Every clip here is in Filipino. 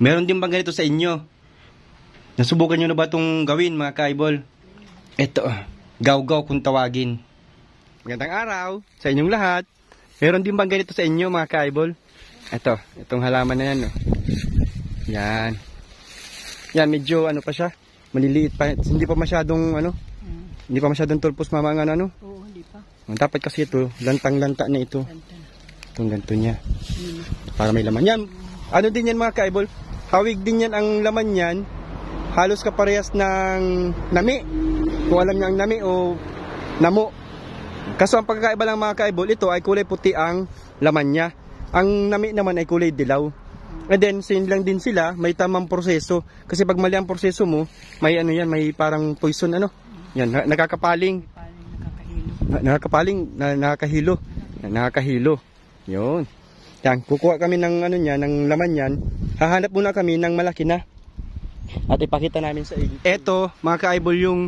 Meron din bang ganito sa inyo? Nasubukan nyo na ba itong gawin mga ka-eyeball? Ito, gaw-gaw kung tawagin. Magandang araw sa inyong lahat. Meron din bang ganito sa inyo mga ka-eyeball? Ito, itong halaman na yan. Oh. Yan. Yan, medyo ano pa siya. Maliliit pa. Hindi pa masyadong ano. Hindi pa masyadong tulpos mamangan ano. Oo, hindi pa. Dapat kasi ito, lantang-lanta na ito. Itong ganito niya. Para may laman. Yan, ano din yan mga ka-eyeball? Hawig din yan ang laman yan. Halos kaparehas ng nami. Kung alam niyo ang nami o namo. Kaso ang pagkakaiba lang mga ka-eyeball, ito ay kulay puti ang laman niya. Ang nami naman ay kulay dilaw. And then, same lang din sila, may tamang proseso. Kasi pag mali ang proseso mo, may ano yan, may parang poison ano. Yan, nakakapaling. Nakakahilo. Nakakahilo. Yun. Yan, kukuha kami ng ano niya, ng laman yan. Hahanap muna kami ng malaki na. At ipakita namin sa inyo. Ito, mga ka-eyeball, yung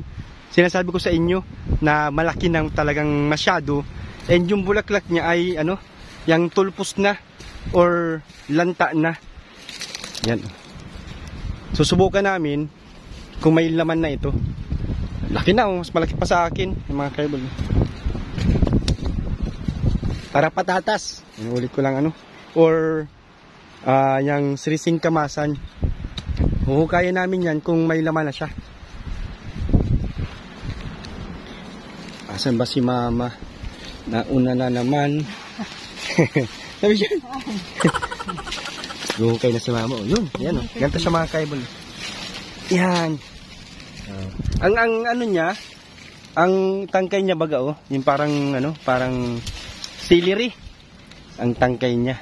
sinasabi ko sa inyo na malaki nang talagang masyado. And yung bulaklak niya ay ano, yung tulpos na or lanta na. Yan. Susubukan namin kung may laman na ito. Laki na, mas malaki pa sa akin, yung mga ka-eyeball. Para patatas. Inulit ko lang ano. Or yung sirising kamasan. Huhukayan namin yan kung may laman na siya. Asan ba si mama? Nauna na naman. Sabi siya. Huhukay na si mama. Oh, yun, yan oh. Ganito siya mga ka-eyeball. Yan. Ang ano niya, ang tangkay niya baga oh, yung parang ano, parang celery. Ang tangkay niya.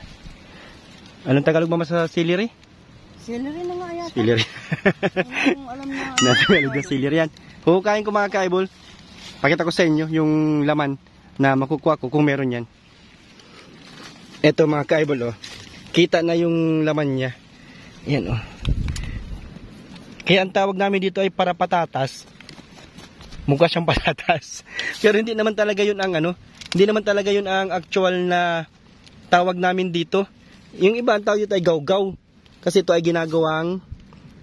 Anong Tagalog mama sa celery? Celery na nga yata. Celery. Alam na. Natagalog na celery yan. Huhukayin ko mga ka-eyeball. Pakita ko sa inyo yung laman na makukuha ko kung meron yan. Ito mga ka-eyeball oh. Kita na yung laman niya. Yan oh. Kaya ang tawag namin dito ay para patatas. Mukha siyang patatas. Pero hindi naman talaga yun ang ano. Hindi naman talaga yun ang actual na tawag namin dito. Yung iba ang tawag dito ay gaw-gaw. Kasi ito ay ginagawang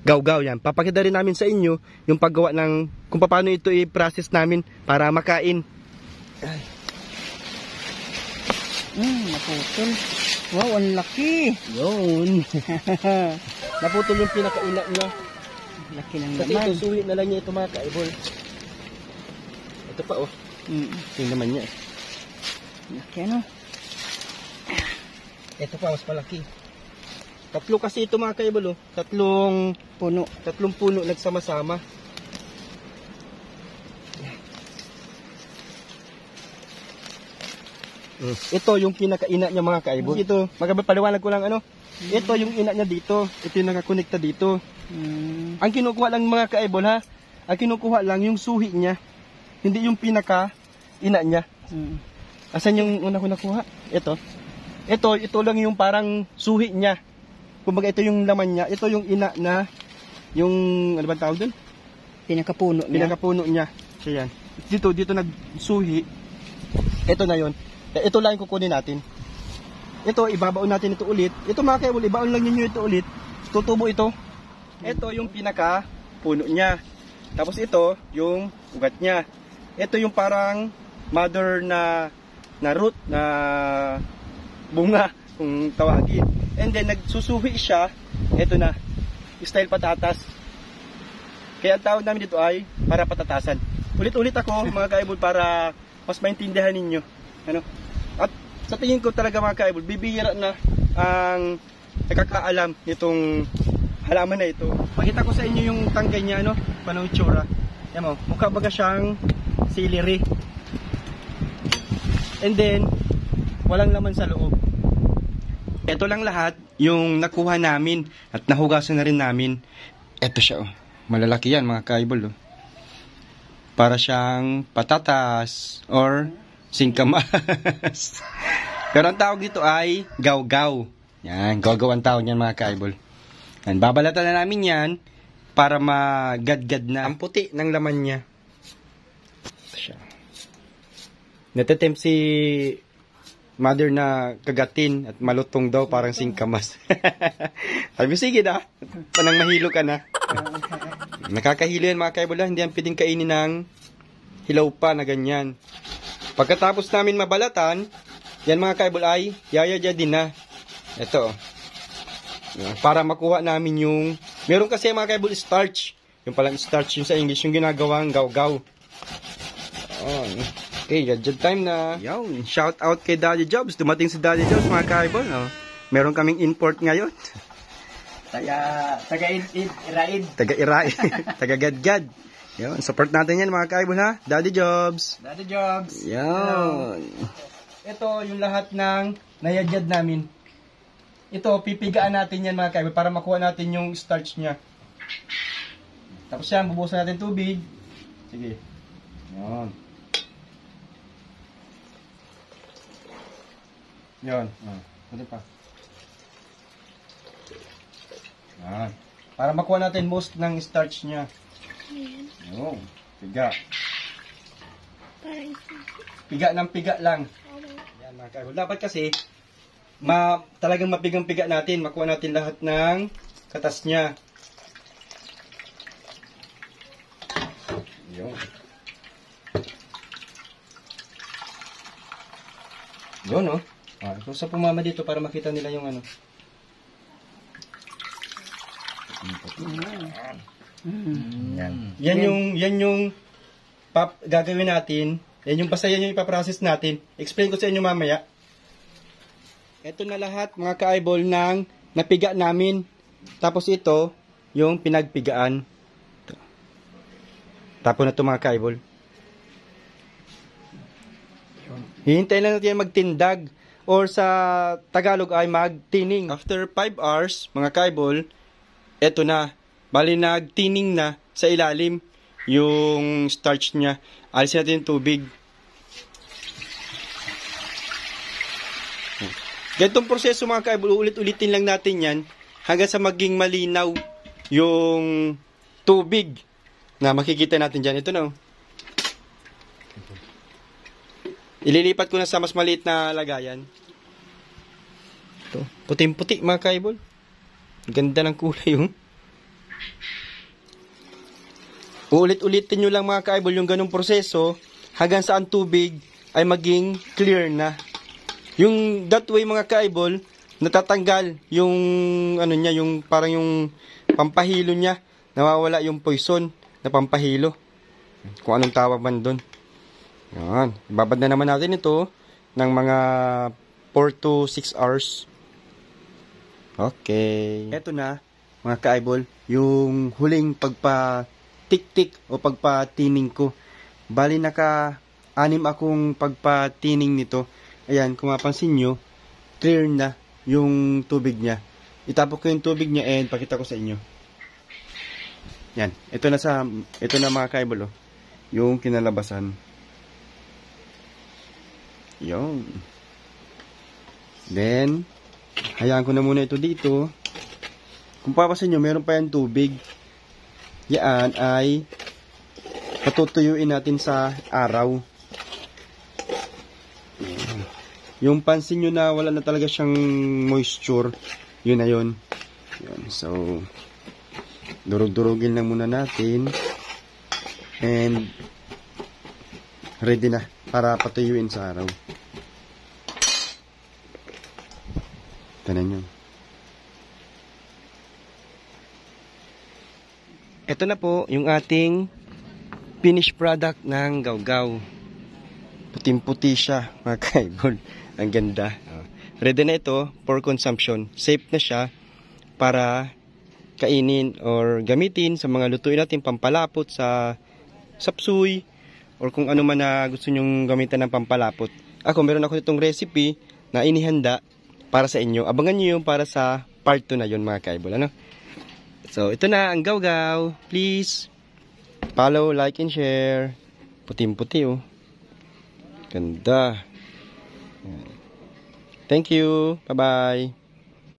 gaw-gaw yan. Papakita rin namin sa inyo yung paggawa ng kung paano ito i-process namin para makain. Naputol. Wow, ang laki. Yun. Naputol yung pinakauna niya. Laki ng Kasi laman. ito, sulit na lang niya ito mga ka-eyeball. Ito pa oh. Ito naman niya. Laki ano? Ito pa, mas malaki. Tatlo kasi ito mga ka-eyeball oh. Tatlong puno nagsama-sama. Ito yung pinaka-ina niya mga ka-eyeball. Ito, magpapaliwanag ko lang ano. Ito yung ina niya dito. Ito yung nakakonekta dito. Ang kinukuha lang mga ka-eyeball ha. Ang kinukuha lang yung suhi niya. Hindi yung pinaka-ina niya. Asan yung una ko nakuha? Ito. Ito lang yung parang suhi niya. Kumbaga ito yung laman niya. Ito yung ina na yung ano ba tawag doon? Pinakapuno niya. Pinakapuno niya. Siya yan. Dito nagsuhi. Ito na yon. Ito lang yung kukunin natin. Ito ibabaon natin ito ulit. Ito mga ka-eyeball, ibaon lang niyo ito ulit. Tutubo ito. Ito yung pinakapuno niya. Tapos ito yung ugat niya. Ito yung parang mother na root na bunga kung tawagin. And then nagsusuhi siya. Ito na. Style patatas. Kaya ang tawag namin dito ay para patatasan. Ulit-ulit ako mga ka-eyeball para mas maintindihan ninyo. Ano? At sa tingin ko talaga mga ka-eyeball, bibihira na ang nakakaalam nitong halaman na ito. Pakita ko sa inyo yung tangkay niya, ano? Paano yung tsura. Yan mo, mukha baga siyang celery. And then, walang laman sa loob. Ito lang lahat yung nakuha namin at nahugasan na rin namin. Ito siya, oh. Malalaki yan mga ka-eyeball, oh. Para siyang patatas or singkamas. Pero ang tawag dito ay gaw-gaw. Yan, gaw-gaw ang tawag niyan mga ka-eyeball. Yan, babalatan na namin yan para magadgad na ang puti ng laman niya. Ito siya. Natatempt si mother na kagatin at malutong daw parang singkamas. Sabi, sige na, panang mahilo ka na. Nakakahilo yan mga kaibol, hindi yan pwedeng kainin ng hilaw pa na ganyan. Pagkatapos namin mabalatan, yan mga kaibol ay yayaya din na. Ito. Para makuha namin yung, meron kasi mga kaibol starch. Yung palang starch yung sa English, yung ginagawang gaw-gaw. Oh, okay, gadget time na. Yo, shout out kay Daddy Jobs. Dumating si Daddy Jobs mga kaibol. Oh. Meron kaming import ngayon. Taga-iraid. Taga-iraid. Taga-gadgad. Yun, support natin yan mga kaibol ha. Daddy Jobs. Daddy Jobs. Yun. Ito yung lahat ng nayadyad namin. Ito, pipigaan natin yan mga kaibol para makuha natin yung starch niya. Tapos yan, bubusan natin tubig. Sige. Yun. Yun. Pwede pa. Yan. Para makuha natin most ng starch niya. Yun. Piga. Piga ng piga lang. Yan mga kaibol. Dapat kasi, talagang mapigang-piga natin. Makuha natin lahat ng katas niya. Yun. Yun, no? Ito sa pumama dito para makita nila yung ano. Yan yung gagawin natin. Yan yung basta yan yung ipaprocess natin. Explain ko sa inyo mamaya. Ito na lahat mga ka-eyeball ng napiga namin. Tapos ito yung pinagpigaan. Tapos na ito mga ka-eyeball. Hihintayin lang natin magtindag. Or sa Tagalog ay magtining. After 5 hours, mga kaibol, eto na. Bali nagtining na sa ilalim yung starch niya. Alisin natin yung tubig. Ganitong proseso mga kaibol, ulit-ulitin lang natin yan hanggang sa maging malinaw yung tubig na makikita natin dyan. Ito na. Ililipat ko na sa mas maliit na lagayan. Ito. Puting-puti mga kaibol. Ganda ng kulay yung. Uulit-ulitin nyo lang mga kaibol yung ganong proseso hanggang sa ang tubig ay maging clear na. Yung that way mga kaibol, natatanggal yung ano niya, yung parang yung pampahilo niya. Nawawala yung poison na pampahilo. Kung anong tawag man doon. Yan. Ibabad na naman natin ito ng mga 4 to 6 hours. Okay. Ito na, mga ka-eyeball, yung huling pagpa-tik-tik o pagpa-tining ko. Bali, naka-6 akong pagpa-tining nito. Ayan, kung mapansin nyo, clear na yung tubig niya. Itapok ko yung tubig niya and pakita ko sa inyo. Yan. Ito na mga ka-eyeball, oh, yung kinalabasan. Yun. Then, hayaan ko na muna ito dito. Kung papasin nyo, meron pa yung tubig. Yan ay patutuyuin natin sa araw. Yung pansin nyo na wala na talaga siyang moisture, yun na yun. Yan. So, durug-durugin lang muna natin. And, ready na para patuyuin sa araw. Tanan nyo. Ito na po yung ating finished product ng gaw-gaw. Puting-puti siya, mga kaibol. Ang ganda. Ready na ito for consumption. Safe na siya para kainin or gamitin sa mga lutuin natin pampalapot sa sapsuy or kung ano man na gusto nyong gamitan ng pampalapot. Meron ako itong recipe na inihanda para sa inyo. Abangan nyo yung para sa part 2 na yun mga kaibol. Ano? So, ito na ang gaw-gaw. Please, follow, like, and share. Puting-puti, oh. Ganda. Thank you. Bye-bye.